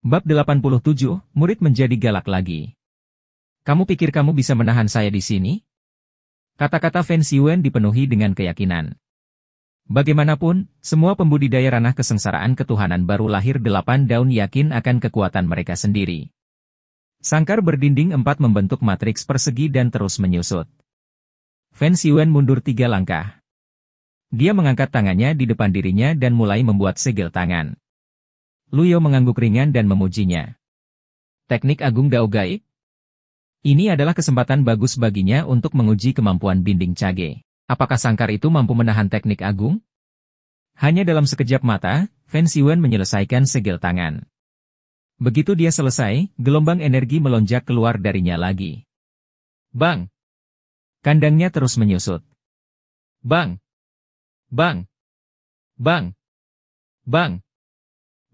Bab 87, murid menjadi galak lagi. Kamu pikir kamu bisa menahan saya di sini? Kata-kata Fen Xiwen dipenuhi dengan keyakinan. Bagaimanapun, semua pembudidaya ranah kesengsaraan ketuhanan baru lahir 8 daun yakin akan kekuatan mereka sendiri. Sangkar berdinding 4 membentuk matriks persegi dan terus menyusut. Fen Xiwen mundur 3 langkah. Dia mengangkat tangannya di depan dirinya dan mulai membuat segel tangan. Luyo mengangguk ringan dan memujinya. Teknik Agung Dao Gaib? Ini adalah kesempatan bagus baginya untuk menguji kemampuan Binding Cage. Apakah sangkar itu mampu menahan teknik agung? Hanya dalam sekejap mata, Fen Xiwen menyelesaikan segel tangan. Begitu dia selesai, gelombang energi melonjak keluar darinya lagi. Bang! Kandangnya terus menyusut. Bang! Bang! Bang! Bang!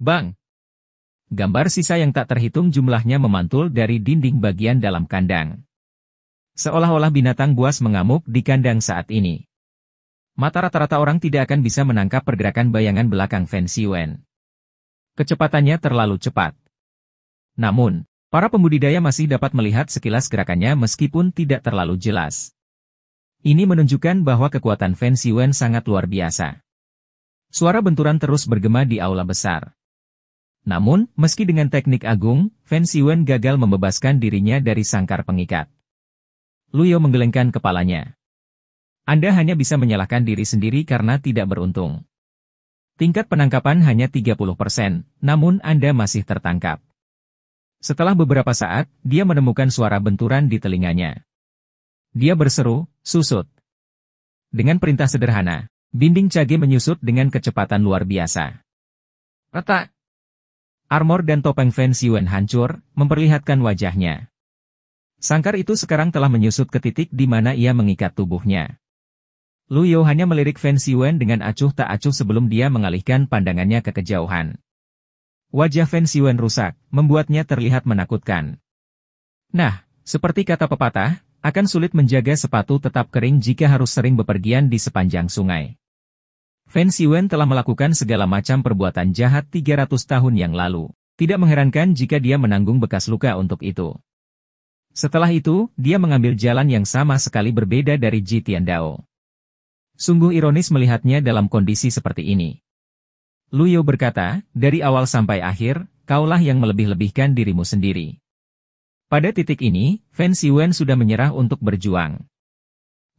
Bang! Gambar sisa yang tak terhitung jumlahnya memantul dari dinding bagian dalam kandang. Seolah-olah binatang buas mengamuk di kandang saat ini. Mata rata-rata orang tidak akan bisa menangkap pergerakan bayangan belakang Fen Xiwen. Kecepatannya terlalu cepat. Namun, para pembudidaya masih dapat melihat sekilas gerakannya meskipun tidak terlalu jelas. Ini menunjukkan bahwa kekuatan Fen Xiwen sangat luar biasa. Suara benturan terus bergema di aula besar. Namun, meski dengan teknik agung, Fen Xiwen gagal membebaskan dirinya dari sangkar pengikat. Luyo menggelengkan kepalanya. Anda hanya bisa menyalahkan diri sendiri karena tidak beruntung. Tingkat penangkapan hanya 30%, namun Anda masih tertangkap. Setelah beberapa saat, dia menemukan suara benturan di telinganya. Dia berseru, susut. Dengan perintah sederhana, Binding Cage menyusut dengan kecepatan luar biasa. Retak! Armor dan topeng Fen Xiwen hancur, memperlihatkan wajahnya. Sangkar itu sekarang telah menyusut ke titik di mana ia mengikat tubuhnya. Luyo hanya melirik Fen Xiwen dengan acuh tak acuh sebelum dia mengalihkan pandangannya ke kejauhan. Wajah Fen Xiwen rusak, membuatnya terlihat menakutkan. Nah, seperti kata pepatah, akan sulit menjaga sepatu tetap kering jika harus sering bepergian di sepanjang sungai. Fen Xiwen telah melakukan segala macam perbuatan jahat 300 tahun yang lalu. Tidak mengherankan jika dia menanggung bekas luka untuk itu. Setelah itu, dia mengambil jalan yang sama sekali berbeda dari Ji Tiandao. Sungguh ironis melihatnya dalam kondisi seperti ini. Luyo berkata, dari awal sampai akhir, kaulah yang melebih-lebihkan dirimu sendiri. Pada titik ini, Fen Xiwen sudah menyerah untuk berjuang.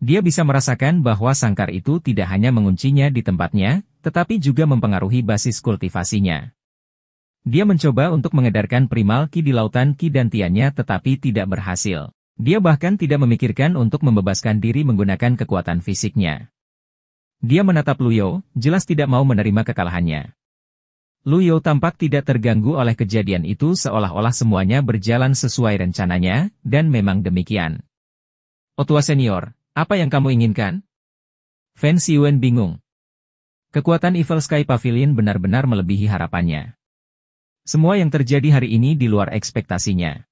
Dia bisa merasakan bahwa sangkar itu tidak hanya menguncinya di tempatnya, tetapi juga mempengaruhi basis kultivasinya. Dia mencoba untuk mengedarkan primal ki di lautan ki dan tiannya tetapi tidak berhasil. Dia bahkan tidak memikirkan untuk membebaskan diri menggunakan kekuatan fisiknya. Dia menatap Luyo, jelas tidak mau menerima kekalahannya. Luyo tampak tidak terganggu oleh kejadian itu seolah-olah semuanya berjalan sesuai rencananya, dan memang demikian. Otua Senior, apa yang kamu inginkan? Fen Xiwen bingung. Kekuatan Evil Sky Pavilion benar-benar melebihi harapannya. Semua yang terjadi hari ini di luar ekspektasinya.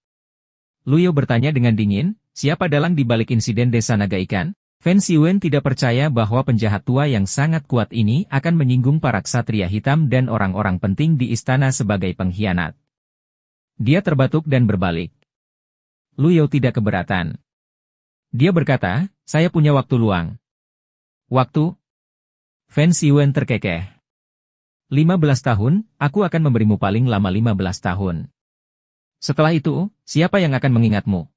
Luyo bertanya dengan dingin, siapa dalang di balik insiden desa naga ikan? Fen Xiwen tidak percaya bahwa penjahat tua yang sangat kuat ini akan menyinggung para ksatria hitam dan orang-orang penting di istana sebagai pengkhianat. Dia terbatuk dan berbalik. Luyo tidak keberatan. Dia berkata, saya punya waktu luang. Waktu? Fen Xiwen terkekeh. 15 tahun, aku akan memberimu paling lama 15 tahun. Setelah itu, siapa yang akan mengingatmu?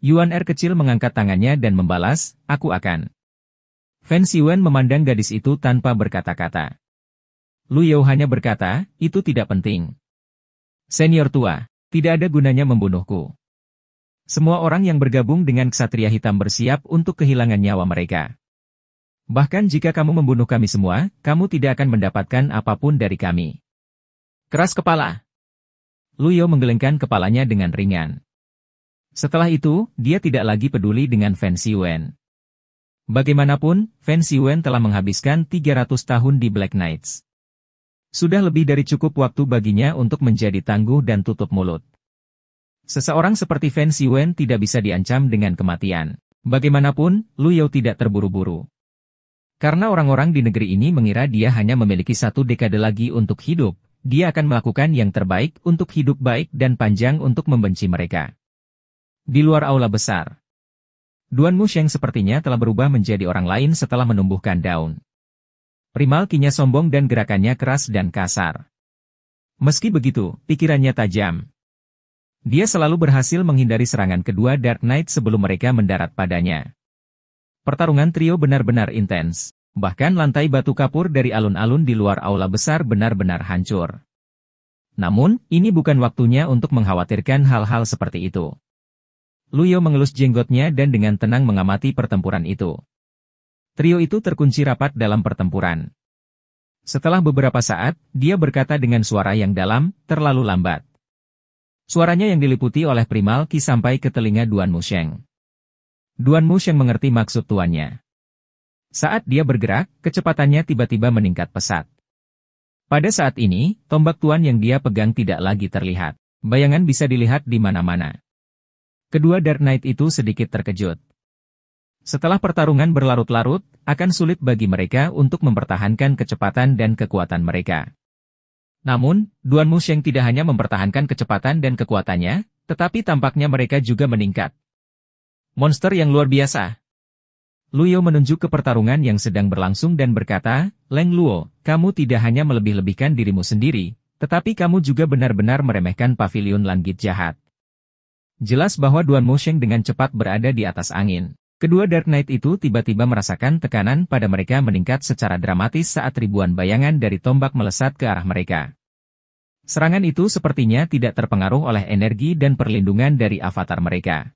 Yuan Er kecil mengangkat tangannya dan membalas, aku akan. Fen Xiwen memandang gadis itu tanpa berkata-kata. Luyo hanya berkata, itu tidak penting. Senior tua, tidak ada gunanya membunuhku. Semua orang yang bergabung dengan ksatria hitam bersiap untuk kehilangan nyawa mereka. Bahkan jika kamu membunuh kami semua, kamu tidak akan mendapatkan apapun dari kami. Keras kepala. Luyo menggelengkan kepalanya dengan ringan. Setelah itu, dia tidak lagi peduli dengan Fen Xiwen. Bagaimanapun, Fen Xiwen telah menghabiskan 300 tahun di Black Knights. Sudah lebih dari cukup waktu baginya untuk menjadi tangguh dan tutup mulut. Seseorang seperti Fen Xiwen tidak bisa diancam dengan kematian. Bagaimanapun, Luyo tidak terburu-buru. Karena orang-orang di negeri ini mengira dia hanya memiliki 1 dekade lagi untuk hidup, dia akan melakukan yang terbaik untuk hidup baik dan panjang untuk membenci mereka. Di luar aula besar, Duan Musheng sepertinya telah berubah menjadi orang lain setelah menumbuhkan daun. Primal Qi-nya sombong dan gerakannya keras dan kasar. Meski begitu, pikirannya tajam. Dia selalu berhasil menghindari serangan kedua Dark Knight sebelum mereka mendarat padanya. Pertarungan trio benar-benar intens. Bahkan lantai batu kapur dari alun-alun di luar aula besar benar-benar hancur. Namun, ini bukan waktunya untuk mengkhawatirkan hal-hal seperti itu. Luyo mengelus jenggotnya dan dengan tenang mengamati pertempuran itu. Trio itu terkunci rapat dalam pertempuran. Setelah beberapa saat, dia berkata dengan suara yang dalam, terlalu lambat. Suaranya yang diliputi oleh Primal Qi sampai ke telinga Duan Musheng. Duan Musheng mengerti maksud tuannya. Saat dia bergerak, kecepatannya tiba-tiba meningkat pesat. Pada saat ini, tombak tuan yang dia pegang tidak lagi terlihat. Bayangan bisa dilihat di mana-mana. Kedua Dark Knight itu sedikit terkejut. Setelah pertarungan berlarut-larut, akan sulit bagi mereka untuk mempertahankan kecepatan dan kekuatan mereka. Namun, Duan Musheng tidak hanya mempertahankan kecepatan dan kekuatannya, tetapi tampaknya mereka juga meningkat. Monster yang luar biasa. Luyo menunjuk ke pertarungan yang sedang berlangsung dan berkata, Leng Luo, kamu tidak hanya melebih-lebihkan dirimu sendiri, tetapi kamu juga benar-benar meremehkan pavilion langit jahat. Jelas bahwa Duan Musheng dengan cepat berada di atas angin. Kedua Dark Knight itu tiba-tiba merasakan tekanan pada mereka meningkat secara dramatis saat ribuan bayangan dari tombak melesat ke arah mereka. Serangan itu sepertinya tidak terpengaruh oleh energi dan perlindungan dari avatar mereka.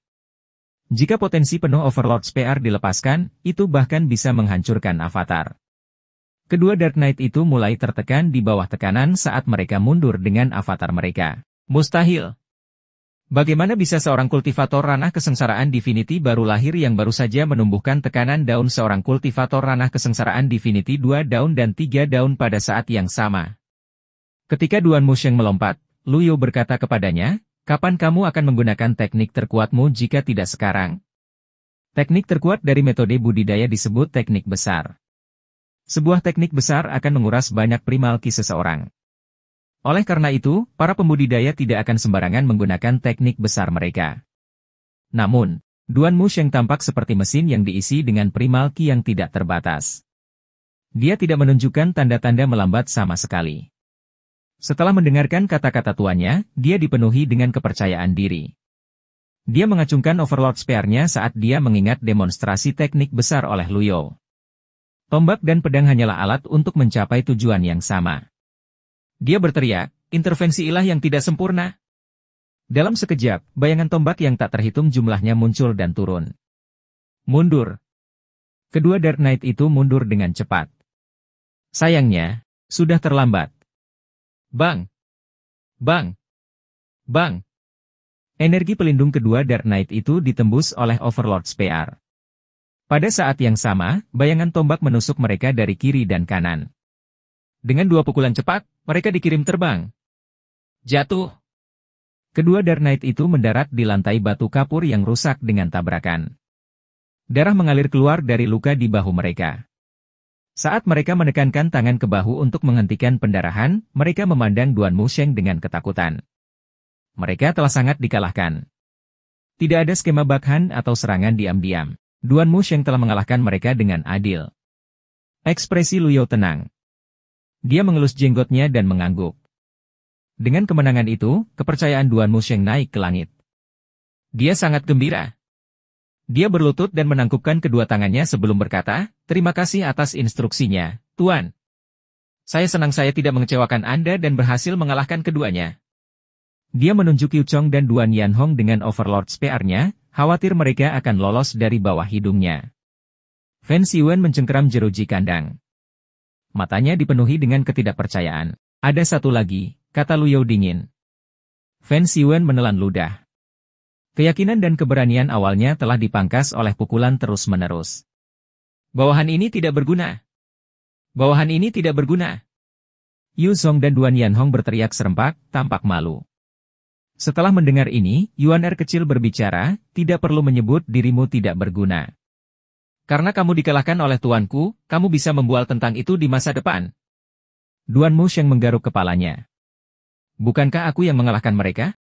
Jika potensi penuh Overlord Spear dilepaskan, itu bahkan bisa menghancurkan avatar. Kedua Dark Knight itu mulai tertekan di bawah tekanan saat mereka mundur dengan avatar mereka. Mustahil. Bagaimana bisa seorang kultivator ranah kesengsaraan Divinity baru lahir yang baru saja menumbuhkan tekanan daun seorang kultivator ranah kesengsaraan Divinity 2 daun dan 3 daun pada saat yang sama? Ketika Duan Musheng melompat, Luyo berkata kepadanya, kapan kamu akan menggunakan teknik terkuatmu jika tidak sekarang? Teknik terkuat dari metode budidaya disebut teknik besar. Sebuah teknik besar akan menguras banyak primal Qi seseorang. Oleh karena itu, para pembudidaya tidak akan sembarangan menggunakan teknik besar mereka. Namun, Duan Musheng tampak seperti mesin yang diisi dengan primal Qi yang tidak terbatas. Dia tidak menunjukkan tanda-tanda melambat sama sekali. Setelah mendengarkan kata-kata tuannya, dia dipenuhi dengan kepercayaan diri. Dia mengacungkan Overlord Spear-nya saat dia mengingat demonstrasi teknik besar oleh Luyo. Tombak dan pedang hanyalah alat untuk mencapai tujuan yang sama. Dia berteriak, intervensi ilah yang tidak sempurna. Dalam sekejap, bayangan tombak yang tak terhitung jumlahnya muncul dan turun. Mundur. Kedua Dark Knight itu mundur dengan cepat. Sayangnya, sudah terlambat. Bang! Bang! Bang! Energi pelindung kedua Dark Knight itu ditembus oleh Overlord Spear. Pada saat yang sama, bayangan tombak menusuk mereka dari kiri dan kanan. Dengan dua pukulan cepat, mereka dikirim terbang. Jatuh! Kedua Dark Knight itu mendarat di lantai batu kapur yang rusak dengan tabrakan. Darah mengalir keluar dari luka di bahu mereka. Saat mereka menekankan tangan ke bahu untuk menghentikan pendarahan, mereka memandang Duan Musheng dengan ketakutan. Mereka telah sangat dikalahkan. Tidak ada skema backhand atau serangan diam-diam. Duan Musheng telah mengalahkan mereka dengan adil. Ekspresi Luyo tenang. Dia mengelus jenggotnya dan mengangguk. Dengan kemenangan itu, kepercayaan Duan Musheng naik ke langit. Dia sangat gembira. Dia berlutut dan menangkupkan kedua tangannya sebelum berkata, terima kasih atas instruksinya, Tuan. Saya senang saya tidak mengecewakan Anda dan berhasil mengalahkan keduanya. Dia menunjuk Yu Chong dan Duan Yanhong dengan Overlord Spear-nya, khawatir mereka akan lolos dari bawah hidungnya. Fen Siwen mencengkeram jeruji kandang. Matanya dipenuhi dengan ketidakpercayaan. Ada satu lagi, kata Luyo dingin. Fen Siwen menelan ludah. Keyakinan dan keberanian awalnya telah dipangkas oleh pukulan terus-menerus. Bawahan ini tidak berguna. Bawahan ini tidak berguna. Yu Zhong dan Duan Yanhong berteriak serempak, tampak malu. Setelah mendengar ini, Yuan Er kecil berbicara, tidak perlu menyebut dirimu tidak berguna. Karena kamu dikalahkan oleh tuanku, kamu bisa membual tentang itu di masa depan. Duan Musheng menggaruk kepalanya. Bukankah aku yang mengalahkan mereka?